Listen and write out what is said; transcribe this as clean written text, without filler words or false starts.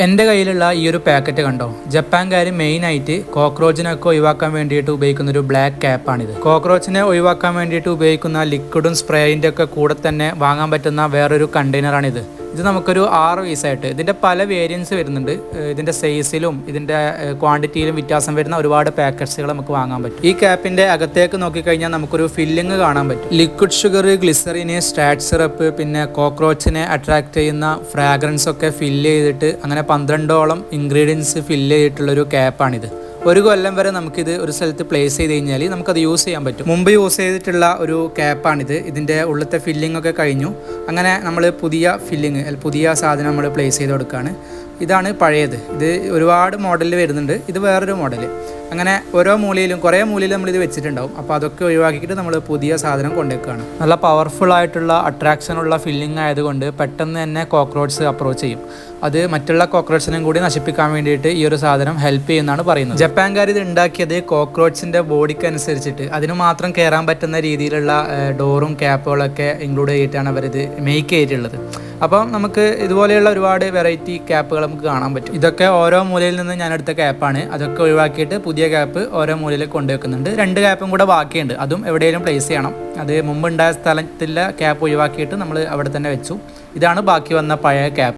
എൻ്റെ കയ്യിലുള്ള ഈ ഒരു പാക്കറ്റ് കണ്ടോ, ജപ്പാൻകാർ മെയിനായിട്ട് കോക്രോച്ചിനൊക്കെ ഒഴിവാക്കാൻ വേണ്ടിയിട്ട് ഉപയോഗിക്കുന്ന ഒരു ബ്ലാക്ക് ക്യാപ്പാണിത്. കോക്രോച്ചിനെ ഒഴിവാക്കാൻ വേണ്ടിയിട്ട് ഉപയോഗിക്കുന്ന ലിക്വിഡും സ്പ്രേയിൻ്റെ ഒക്കെ കൂടെ തന്നെ വാങ്ങാൻ പറ്റുന്ന വേറൊരു കണ്ടെയ്നറാണിത്. ഇത് നമുക്കൊരു 6 പീസായിട്ട് ഇതിൻ്റെ പല വേരിയൻസ് വരുന്നുണ്ട്. ഇതിൻ്റെ സൈസിലും ഇതിൻ്റെ ക്വാണ്ടിറ്റിയിലും വ്യത്യാസം വരുന്ന ഒരുപാട് പാക്കറ്റ്സുകൾ നമുക്ക് വാങ്ങാൻ പറ്റും. ഈ ക്യാപ്പിൻ്റെ അകത്തേക്ക് നോക്കിക്കഴിഞ്ഞാൽ നമുക്കൊരു ഫില്ലിങ് കാണാൻ പറ്റും. ലിക്വിഡ് ഷുഗർ, ഗ്ലിസറിന്, സ്റ്റാറ്റ് സിറപ്പ്, പിന്നെ കോക്രോച്ചിനെ അട്രാക്ട് ചെയ്യുന്ന ഫ്രാഗ്രൻസ് ഒക്കെ ഫില്ല് ചെയ്തിട്ട് അങ്ങനെ 12ഓളം ഇൻഗ്രീഡിയൻസ് ഫില്ല് ചെയ്തിട്ടുള്ളൊരു ക്യാപ്പാണിത്. 1 കൊല്ലം വരെ നമുക്കിത് ഒരു സ്ഥലത്ത് പ്ലേസ് ചെയ്ത് കഴിഞ്ഞാൽ നമുക്കത് യൂസ് ചെയ്യാൻ പറ്റും. മുമ്പ് യൂസ് ചെയ്തിട്ടുള്ള ഒരു ക്യാപ്പാണിത്. ഇതിൻ്റെ ഉള്ളത്തെ ഫില്ലിംഗ് ഒക്കെ കഴിഞ്ഞു. അങ്ങനെ നമ്മൾ പുതിയ സാധനം നമ്മൾ പ്ലേസ് ചെയ്ത് കൊടുക്കുകയാണ്. ഇതാണ് പഴയത്. ഇത് ഒരുപാട് മോഡലിൽ വരുന്നുണ്ട്. ഇത് വേറൊരു മോഡൽ. അങ്ങനെ ഓരോ മൂലയിലും കുറേ മൂലയിൽ നമ്മളിത് വെച്ചിട്ടുണ്ടാവും. അപ്പോൾ അതൊക്കെ ഒഴിവാക്കിയിട്ട് നമ്മൾ പുതിയ സാധനം കൊണ്ടുവയ്ക്കുകയാണ്. നല്ല പവർഫുൾ ആയിട്ടുള്ള അട്രാക്ഷനുള്ള ഫില്ലിംഗ് ആയതുകൊണ്ട് പെട്ടെന്ന് തന്നെ കോക്രോച്ച് അപ്രോച്ച് ചെയ്യും. അത് മറ്റുള്ള കോക്രോച്ചിനും കൂടി നശിപ്പിക്കാൻ വേണ്ടിയിട്ട് ഈ ഒരു സാധനം ഹെൽപ്പ് ചെയ്യുന്നതാണ് പറയുന്നത്. ജപ്പാൻകാർ ഇത് ഉണ്ടാക്കിയത് കോക്രോച്ചിൻ്റെ ബോഡിക്ക് അനുസരിച്ചിട്ട് അതിന് മാത്രം കയറാൻ പറ്റുന്ന രീതിയിലുള്ള ഡോറും ക്യാപ്പുകളൊക്കെ ഇൻക്ലൂഡ് ചെയ്തിട്ടാണ് അവരിത് മേക്ക് ചെയ്തിട്ടുള്ളത്. അപ്പം നമുക്ക് ഇതുപോലെയുള്ള ഒരുപാട് വെറൈറ്റി ക്യാപ്പുകൾ നമുക്ക് കാണാൻ പറ്റും. ഇതൊക്കെ ഓരോ മൂലയിൽ നിന്ന് ഞാൻ എടുത്ത ക്യാപ്പാണ്. അതൊക്കെ ഒഴിവാക്കിയിട്ട് പുതിയ ക്യാപ്പ് ഓരോ മൂലയിലേക്ക് കൊണ്ടുവെക്കുന്നുണ്ട്. 2 ക്യാപ്പും കൂടെ ബാക്കിയുണ്ട്. അതും എവിടെയെങ്കിലും പ്ലേസ് ചെയ്യണം. അത് മുമ്പുണ്ടായ സ്ഥലത്തിലെ ക്യാപ്പ് ഒഴിവാക്കിയിട്ട് നമ്മൾ അവിടെ തന്നെ വെച്ചു. ഇതാണ് ബാക്കി വന്ന പഴയ ക്യാപ്പ്.